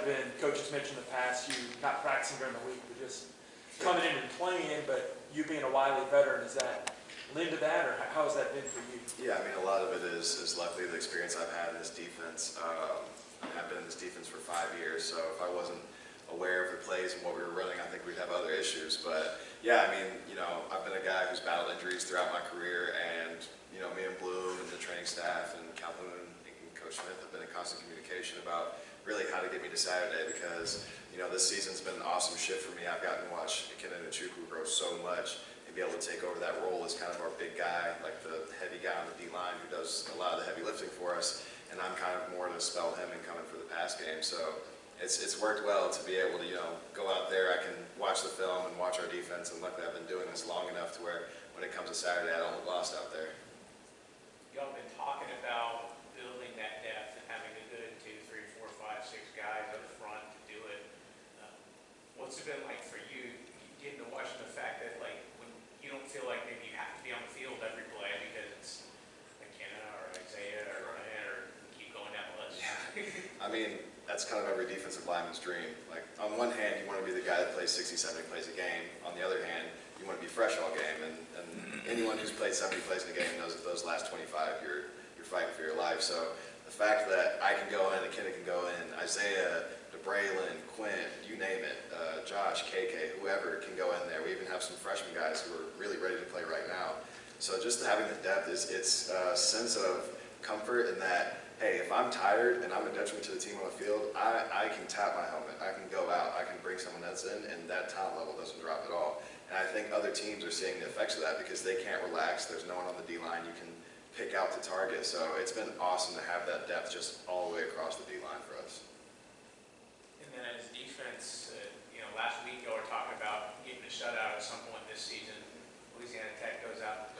been, coaches mentioned in the past, you not practicing during the week, but just coming in and playing, but you being a Wiley veteran, does that lend to that, or how has that been for you? Yeah, I mean, a lot of it is luckily the experience I've had in this defense. I've been in this defense for 5 years, so if I wasn't aware of the plays and what we were running, I think we'd have other issues. But yeah, I mean, you know, I've been a guy who's battled injuries throughout my career, and you know, me and Bloom and the training staff and Calhoun and Coach Smith have been in constant communication about really how to get me to Saturday, because you know, this season's been an awesome shift for me. I've gotten to watch McKinnon and Chukwu grow so much and be able to take over that role as kind of our big guy, like the heavy guy on the D-line who does a lot of the heavy lifting for us, and I'm kind of more to spell him and come in for the pass game. So it's worked well to be able to, you know, go out there. I can watch the film and watch our defense, and luckily I've been doing this long enough to where when it comes to Saturday, I don't look lost out there. Y'all been talking about building that depth and having a good 2, 3, 4, 5, 6 guys up front to do it. What's it been like for you getting to watch the fact that, like, when you don't feel like maybe you have to be on the field every play because it's McKenna or Isaiah or Ryan, or keep going down the list? Yeah, I mean, that's kind of every defensive lineman's dream. Like, on one hand, you want to be the guy that plays 60, 70 plays a game. On the other hand, you want to be fresh all game. And anyone who's played 70 plays in a game knows that those last 25, you're fighting for your life. So the fact that I can go in, McKenna can go in, Isaiah, DeBraylin, Quint, you name it, Josh, KK, whoever can go in there. We even have some freshman guys who are really ready to play right now. So just having the depth it's a sense of comfort in that, hey, if I'm tired and I'm a detriment to the team on the field, I can tap my helmet, I can go out, I can bring someone else in, and that talent level doesn't drop at all. And I think other teams are seeing the effects of that because they can't relax. There's no one on the D-line you can pick out to target. So it's been awesome to have that depth just all the way across the D-line for us. And then as defense, you know, last week y'all were talking about getting a shutout at some point this season. Louisiana Tech goes out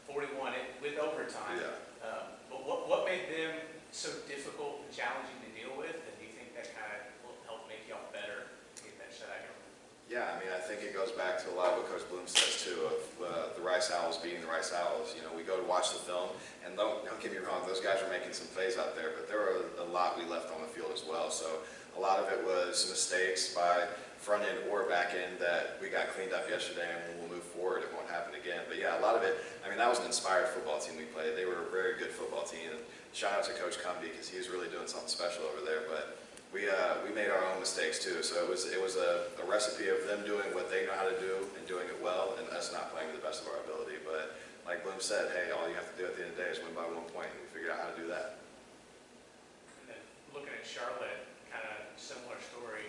41 with overtime. Yeah. But what made them so difficult and challenging to deal with? And do you think that kind of will help make y'all better to get that shutout going? Yeah, I mean, I think it goes back to a lot of what Coach Bloom says too, of the Rice Owls being the Rice Owls. You know, we go to watch the film, and don't get me wrong, those guys were making some plays out there, but there were a lot we left on the field as well. So a lot of it was mistakes by front end or back end that we got cleaned up yesterday, and we'll move forward. It won't happen again. But yeah, a lot of it, I mean, that was an inspired football team we played. They were a very good football team, and shout out to Coach Cumbie because he was really doing something special over there. But we made our own mistakes too. So it was a recipe of them doing what they know how to do and doing it well, and us not playing to the best of our ability. But like Bloom said, hey, all you have to do at the end of the day is win by 1 point, and we figured out how to do that. And then looking at Charlotte, kind of similar story,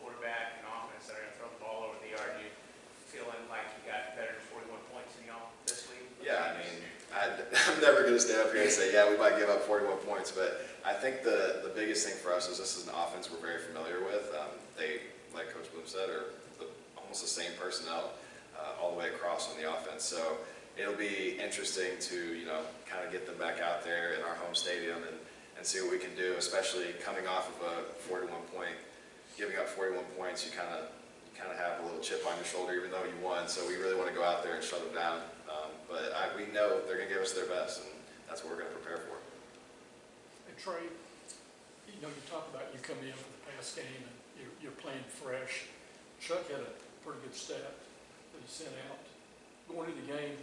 quarterback and offense that are going to throw the ball over the yard. You feeling like you got better than 41 points in y'all this week? Yeah, I mean, I'm never going to stand up here and say, yeah, we might give up 41 points, but I think the biggest thing for us is this is an offense we're very familiar with. They, like Coach Bloom said, are almost the same personnel all the way across on the offense. So it'll be interesting to, you know, kind of get them back out there in our home stadium and see what we can do, especially coming off of a 41 point, giving up 41 points, you kind of have a little chip on your shoulder even though you won. So we really want to go out there and shut them down. But we know they're going to give us their best, and that's what we're going to prepare for. And Trey, you know, you talk about you coming in for the pass game and you're playing fresh. Chuck had a pretty good stat that he sent out. Going into the game,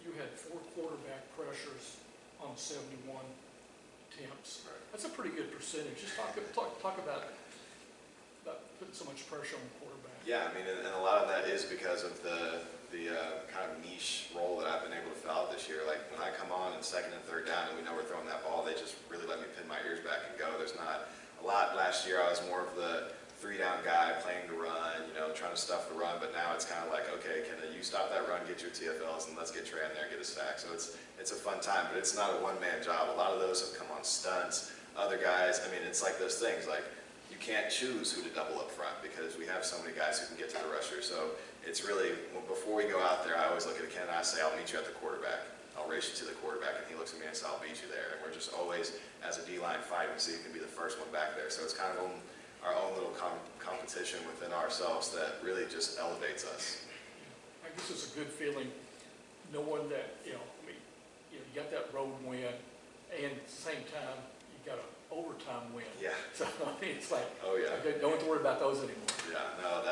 you had 4 quarterback pressures on 71 attempts. Right. That's a pretty good percentage. Just talk about putting so much pressure on the quarterback. Yeah, I mean, and a lot of that is because of the kind of niche role that I've been able to fill out this year. Like when I come on in 2nd and 3rd down and we know we're throwing that ball, they just really let me pin my ears back and go. There's not a lot. Last year I was more of the 3-down guy playing the run, you know, trying to stuff the run, but now it's kind of like, okay, can you stop that run, get your TFLs, and let's get Trey in there and get a sack. So it's a fun time, but it's not a one-man job. A lot of those have come on stunts. Other guys, I mean, it's like those things, like you can't choose who to double up front because we have so many guys who can get to the rusher. So it's really, before we go out there, I always look at Ken and I say, I'll meet you at the quarterback. I'll race you to the quarterback, and he looks at me and says, I'll beat you there. And we're just always, as a D-line, fighting so you can be the first one back there. So it's kind of our own little competition within ourselves that really just elevates us. I guess it's a good feeling knowing that, you know, I mean, you got that road win, and at the same time, you got a overtime win. Yeah. So, I mean, it's like, Oh, yeah. okay, don't have to worry about those anymore. Yeah, no,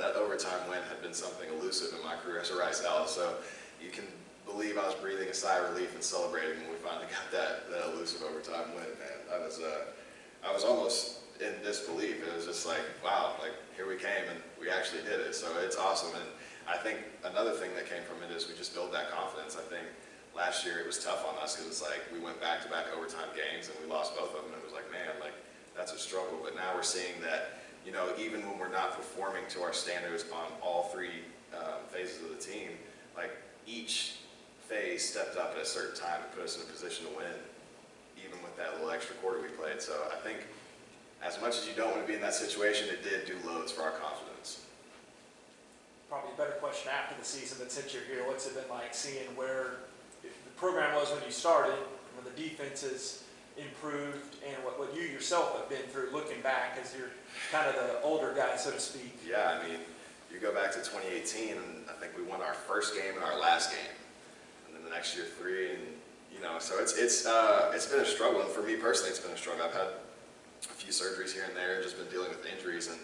that overtime win had been something elusive in my career as a Rice Owl, so you can believe I was breathing a sigh of relief and celebrating when we finally got that elusive overtime win, man. I was almost in disbelief. It was just like, wow, like here we came and we actually did it. So it's awesome. And I think another thing that came from it is we just build that confidence. I think last year it was tough on us because it's like we went back-to-back overtime games and we lost both of them. It was like, man, like that's a struggle. But now we're seeing that, you know, even when we're not performing to our standards on all three phases of the team, like each phase stepped up at a certain time and put us in a position to win, even with that little extra quarter we played. So I think as much as you don't want to be in that situation, it did do loads for our confidence. Probably a better question after the season, but since you're here, what's it been like seeing where the program was when you started, when the defense has improved, and what you yourself have been through looking back as you're kind of the older guy, so to speak? Yeah, I mean, you go back to 2018, and I think we won our first game and our last game, and then the next year 3, and you know, so it's been a struggle, and for me personally, it's been a struggle. I've had a few surgeries here and there, and just been dealing with injuries, and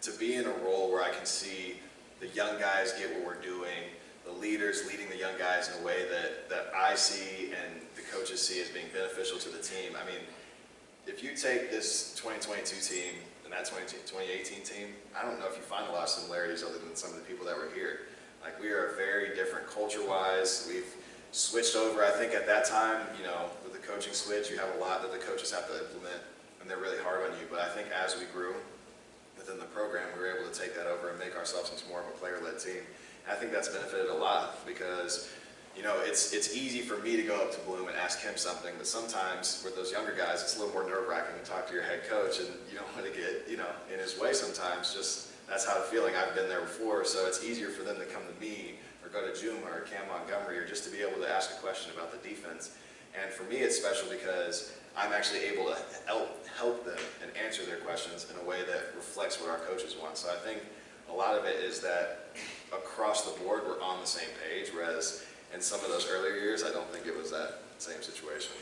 to be in a role where I can see the young guys get what we're doing, the leaders leading the young guys in a way that I see and the coaches see as being beneficial to the team. I mean, if you take this 2022 team and that 2018 team, I don't know if you find a lot of similarities other than some of the people that were here. Like, we are very different culture-wise. We've switched over. I think at that time, you know, with the coaching switch, you have a lot that the coaches have to implement, and they're really hard on you. But I think as we grew within the program, we were able to take that over and make ourselves into more of a player-led team. And I think that's benefited a lot because, you know, it's easy for me to go up to Bloom and ask him something, but sometimes with those younger guys, it's a little more nerve-wracking to talk to your head coach, and you don't want to get, you know, in his way sometimes. Just that's how the feeling. I've been there before, so it's easier for them to come to me or go to Juma or Cam Montgomery or just to be able to ask a question about the defense. And for me, it's special because I'm actually able to help them and answer their questions in a way that reflects what our coaches want. So I think a lot of it is that across the board, we're on the same page, whereas in some of those earlier years, I don't think it was that same situation.